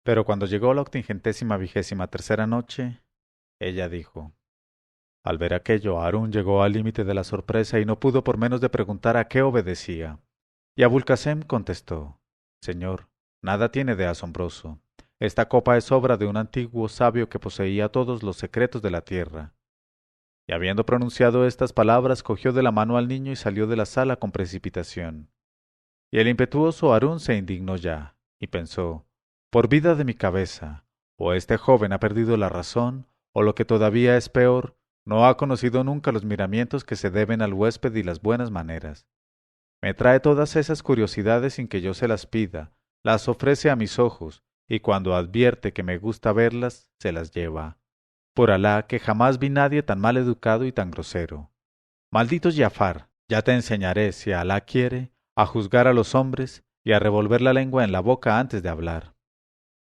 Pero cuando llegó la 823ª noche, ella dijo: al ver aquello, Harún llegó al límite de la sorpresa y no pudo por menos de preguntar a qué obedecía. Y Abulcasem contestó: Señor, nada tiene de asombroso. Esta copa es obra de un antiguo sabio que poseía todos los secretos de la tierra. Y habiendo pronunciado estas palabras, cogió de la mano al niño y salió de la sala con precipitación. Y el impetuoso Harún se indignó ya, y pensó: por vida de mi cabeza, o este joven ha perdido la razón, o lo que todavía es peor, no ha conocido nunca los miramientos que se deben al huésped y las buenas maneras. Me trae todas esas curiosidades sin que yo se las pida, las ofrece a mis ojos, y cuando advierte que me gusta verlas, se las lleva. Por Alá, que jamás vi nadie tan mal educado y tan grosero. Maldito Giafar, ya te enseñaré, si Alá quiere, a juzgar a los hombres y a revolver la lengua en la boca antes de hablar.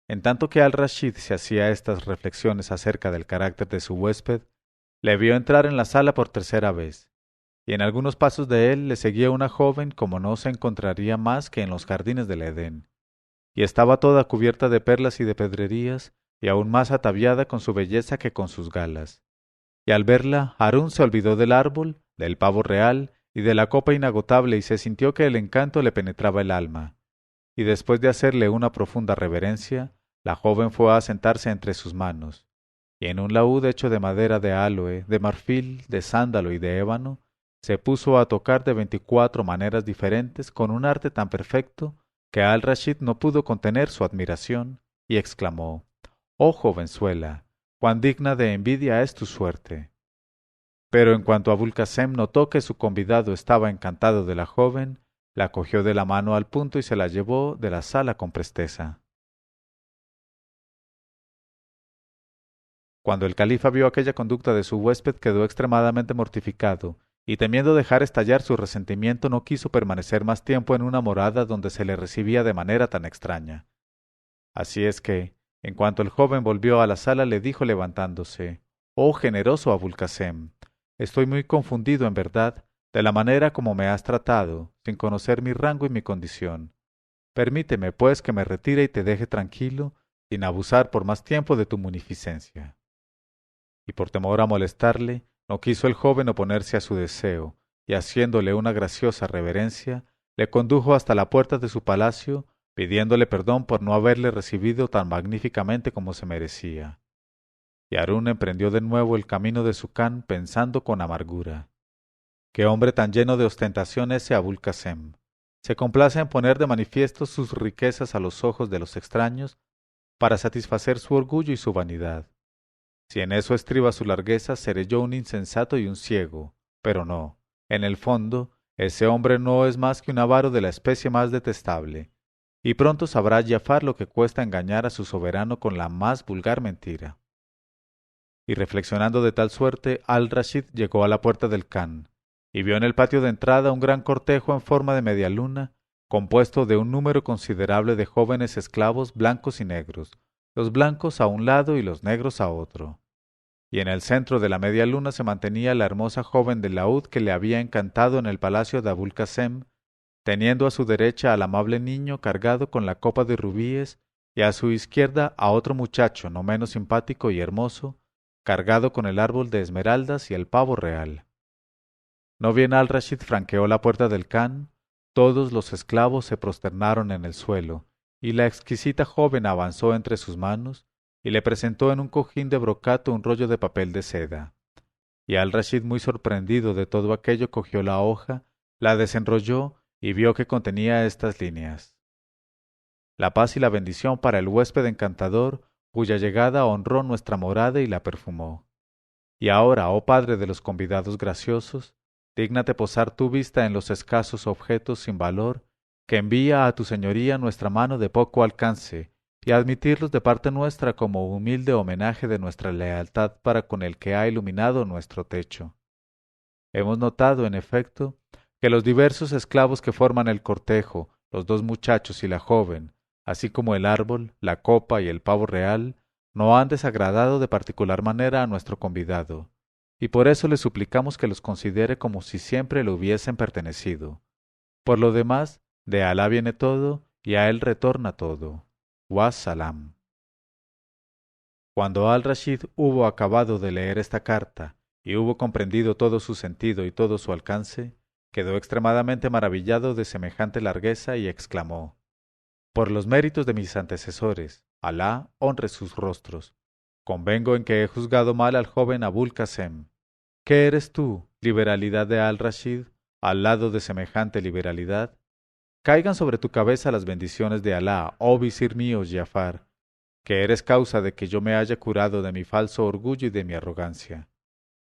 En tanto que Al-Rashid se hacía estas reflexiones acerca del carácter de su huésped, le vio entrar en la sala por tercera vez, y en algunos pasos de él le seguía una joven como no se encontraría más que en los jardines del Edén, y estaba toda cubierta de perlas y de pedrerías, y aún más ataviada con su belleza que con sus galas. Y al verla, Harún se olvidó del árbol, del pavo real y de la copa inagotable y se sintió que el encanto le penetraba el alma. Y después de hacerle una profunda reverencia, la joven fue a sentarse entre sus manos, y en un laúd hecho de madera de áloe, de marfil, de sándalo y de ébano, se puso a tocar de 24 maneras diferentes con un arte tan perfecto que Al-Rashid no pudo contener su admiración y exclamó: «Oh jovenzuela, cuán digna de envidia es tu suerte». Pero en cuanto Abulcasem notó que su convidado estaba encantado de la joven, la cogió de la mano al punto y se la llevó de la sala con presteza. Cuando el califa vio aquella conducta de su huésped quedó extremadamente mortificado, y temiendo dejar estallar su resentimiento no quiso permanecer más tiempo en una morada donde se le recibía de manera tan extraña. Así es que, en cuanto el joven volvió a la sala, le dijo levantándose: «Oh generoso Abulcasem, estoy muy confundido en verdad de la manera como me has tratado, sin conocer mi rango y mi condición. Permíteme, pues, que me retire y te deje tranquilo, sin abusar por más tiempo de tu munificencia». Y por temor a molestarle, no quiso el joven oponerse a su deseo, y haciéndole una graciosa reverencia, le condujo hasta la puerta de su palacio, pidiéndole perdón por no haberle recibido tan magníficamente como se merecía. Y Harún emprendió de nuevo el camino de su Khan pensando con amargura: «Qué hombre tan lleno de ostentación ese Abul Casem. Se complace en poner de manifiesto sus riquezas a los ojos de los extraños para satisfacer su orgullo y su vanidad. Si en eso estriba su largueza, seré yo un insensato y un ciego. Pero no, en el fondo, ese hombre no es más que un avaro de la especie más detestable, y pronto sabrá Giafar lo que cuesta engañar a su soberano con la más vulgar mentira». Y reflexionando de tal suerte, Al-Rashid llegó a la puerta del Khan, y vio en el patio de entrada un gran cortejo en forma de media luna, compuesto de un número considerable de jóvenes esclavos blancos y negros, los blancos a un lado y los negros a otro. Y en el centro de la media luna se mantenía la hermosa joven del laúd que le había encantado en el palacio de Abul Casem, teniendo a su derecha al amable niño cargado con la copa de rubíes y a su izquierda a otro muchacho no menos simpático y hermoso, cargado con el árbol de esmeraldas y el pavo real. No bien Al-Rashid franqueó la puerta del Khan, todos los esclavos se prosternaron en el suelo, y la exquisita joven avanzó entre sus manos y le presentó en un cojín de brocato un rollo de papel de seda. Y Al-Rashid, muy sorprendido de todo aquello, cogió la hoja, la desenrolló y vio que contenía estas líneas: «La paz y la bendición para el huésped encantador, cuya llegada honró nuestra morada y la perfumó. Y ahora, oh padre de los convidados graciosos, dígnate posar tu vista en los escasos objetos sin valor que envía a tu señoría nuestra mano de poco alcance, y admitirlos de parte nuestra como humilde homenaje de nuestra lealtad para con el que ha iluminado nuestro techo. Hemos notado, en efecto, que los diversos esclavos que forman el cortejo, los dos muchachos y la joven, así como el árbol, la copa y el pavo real, no han desagradado de particular manera a nuestro convidado, y por eso le suplicamos que los considere como si siempre le hubiesen pertenecido. Por lo demás, de Alá viene todo y a él retorna todo. Wassalam». Cuando Al-Rashid hubo acabado de leer esta carta y hubo comprendido todo su sentido y todo su alcance, quedó extremadamente maravillado de semejante largueza y exclamó: Por los méritos de mis antecesores, Alá honre sus rostros. Convengo en que he juzgado mal al joven Abul Qasem. ¿Qué eres tú, liberalidad de Al-Rashid, al lado de semejante liberalidad? Caigan sobre tu cabeza las bendiciones de Alá, oh visir mío, Jafar, que eres causa de que yo me haya curado de mi falso orgullo y de mi arrogancia.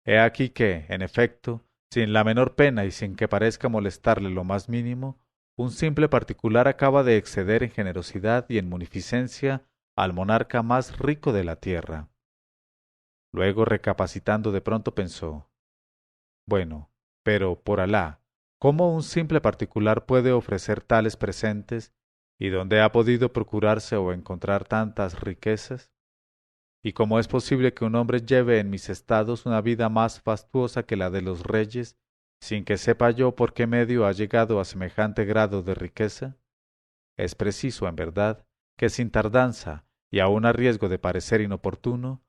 He aquí que, en efecto, sin la menor pena y sin que parezca molestarle lo más mínimo, un simple particular acaba de exceder en generosidad y en munificencia al monarca más rico de la tierra. Luego, recapacitando de pronto, pensó: Bueno, pero por Alá, ¿cómo un simple particular puede ofrecer tales presentes y dónde ha podido procurarse o encontrar tantas riquezas? ¿Y cómo es posible que un hombre lleve en mis estados una vida más fastuosa que la de los reyes, sin que sepa yo por qué medio ha llegado a semejante grado de riqueza? Es preciso, en verdad, que sin tardanza, y aun a riesgo de parecer inoportuno,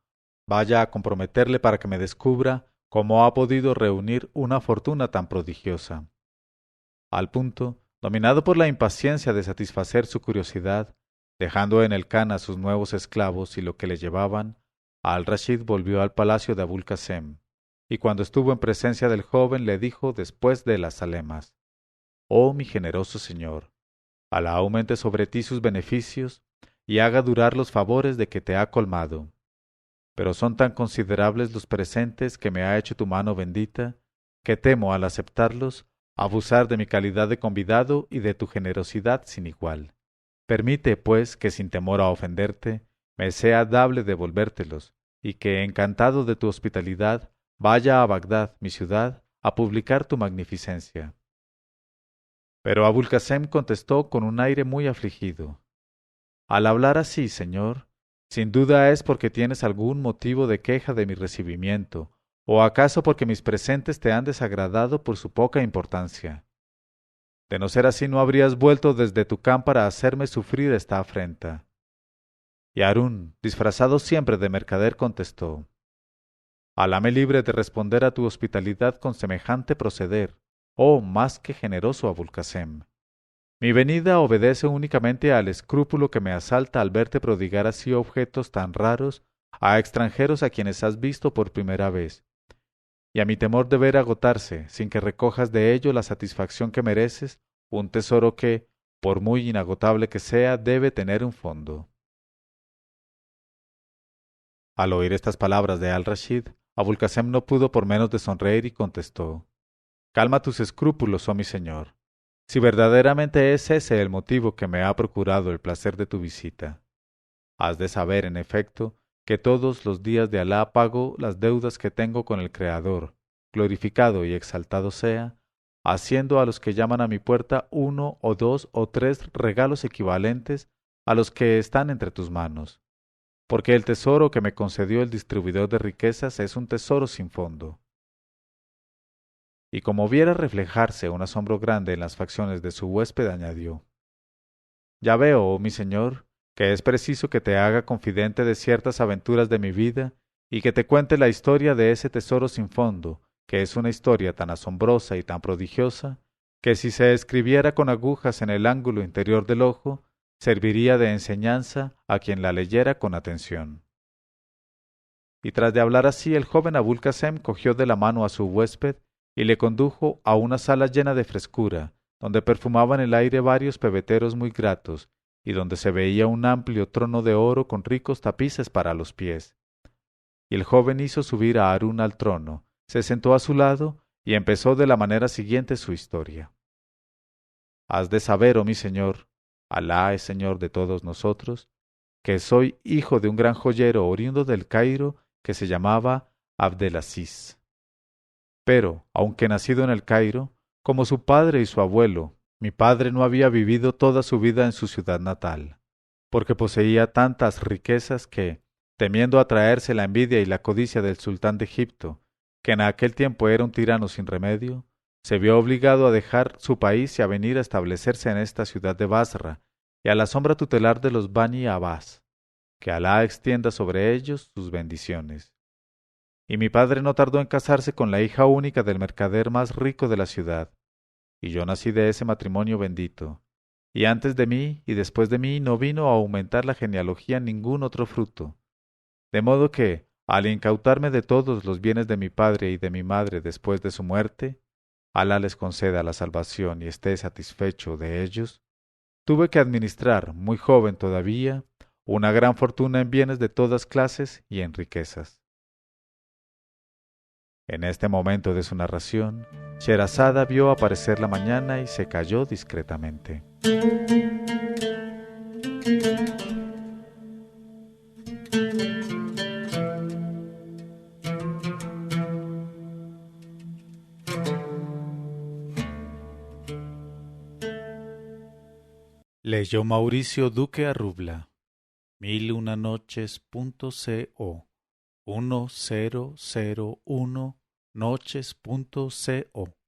vaya a comprometerle para que me descubra cómo ha podido reunir una fortuna tan prodigiosa. Al punto, dominado por la impaciencia de satisfacer su curiosidad, dejando en el Khan a sus nuevos esclavos y lo que le llevaban, Al-Rashid volvió al palacio de Abul Qasem, y cuando estuvo en presencia del joven le dijo después de las zalemas: Oh mi generoso señor, Alá aumente sobre ti sus beneficios y haga durar los favores de que te ha colmado. Pero son tan considerables los presentes que me ha hecho tu mano bendita, que temo al aceptarlos abusar de mi calidad de convidado y de tu generosidad sin igual. Permite, pues, que sin temor a ofenderte, me sea dable devolvértelos, y que, encantado de tu hospitalidad, vaya a Bagdad, mi ciudad, a publicar tu magnificencia. Pero Abul Qasem contestó con un aire muy afligido: Al hablar así, señor, sin duda es porque tienes algún motivo de queja de mi recibimiento, o acaso porque mis presentes te han desagradado por su poca importancia. De no ser así, no habrías vuelto desde tu Khan para hacerme sufrir esta afrenta. Y Harún, disfrazado siempre de mercader, contestó: Alá me libre de responder a tu hospitalidad con semejante proceder, oh más que generoso Abul Qasem. Mi venida obedece únicamente al escrúpulo que me asalta al verte prodigar así objetos tan raros a extranjeros a quienes has visto por primera vez, y a mi temor de ver agotarse, sin que recojas de ello la satisfacción que mereces, un tesoro que, por muy inagotable que sea, debe tener un fondo. Al oír estas palabras de Al-Rashid, Abul Qasem no pudo por menos de sonreír y contestó: Calma tus escrúpulos, oh mi señor, si verdaderamente es ese el motivo que me ha procurado el placer de tu visita. Has de saber, en efecto, que todos los días de Alá pago las deudas que tengo con el Creador, glorificado y exaltado sea, haciendo a los que llaman a mi puerta 1 o 2 o 3 regalos equivalentes a los que están entre tus manos, porque el tesoro que me concedió el distribuidor de riquezas es un tesoro sin fondo. Y como viera reflejarse un asombro grande en las facciones de su huésped, añadió: Ya veo, oh mi señor, que es preciso que te haga confidente de ciertas aventuras de mi vida y que te cuente la historia de ese tesoro sin fondo, que es una historia tan asombrosa y tan prodigiosa, que si se escribiera con agujas en el ángulo interior del ojo, serviría de enseñanza a quien la leyera con atención. Y tras de hablar así, el joven Abul Qasem cogió de la mano a su huésped y le condujo a una sala llena de frescura, donde perfumaban el aire varios pebeteros muy gratos, y donde se veía un amplio trono de oro con ricos tapices para los pies. Y el joven hizo subir a Harún al trono, se sentó a su lado y empezó de la manera siguiente su historia. Has de saber, oh mi señor, Alá es señor de todos nosotros, que soy hijo de un gran joyero oriundo del Cairo que se llamaba Abdelaziz. Pero, aunque nacido en el Cairo, como su padre y su abuelo, mi padre no había vivido toda su vida en su ciudad natal, porque poseía tantas riquezas que, temiendo atraerse la envidia y la codicia del sultán de Egipto, que en aquel tiempo era un tirano sin remedio, se vio obligado a dejar su país y a venir a establecerse en esta ciudad de Basra, y a la sombra tutelar de los Bani Abbas. Que Alá extienda sobre ellos sus bendiciones. Y mi padre no tardó en casarse con la hija única del mercader más rico de la ciudad, y yo nací de ese matrimonio bendito. Y antes de mí y después de mí no vino a aumentar la genealogía ningún otro fruto. De modo que, al incautarme de todos los bienes de mi padre y de mi madre después de su muerte, Alá les conceda la salvación y esté satisfecho de ellos, tuve que administrar, muy joven todavía, una gran fortuna en bienes de todas clases y en riquezas. En este momento de su narración, Sherazada vio aparecer la mañana y se calló discretamente. Leyó Mauricio Duque Arrubla, 1001noches.co, 1001noches.co.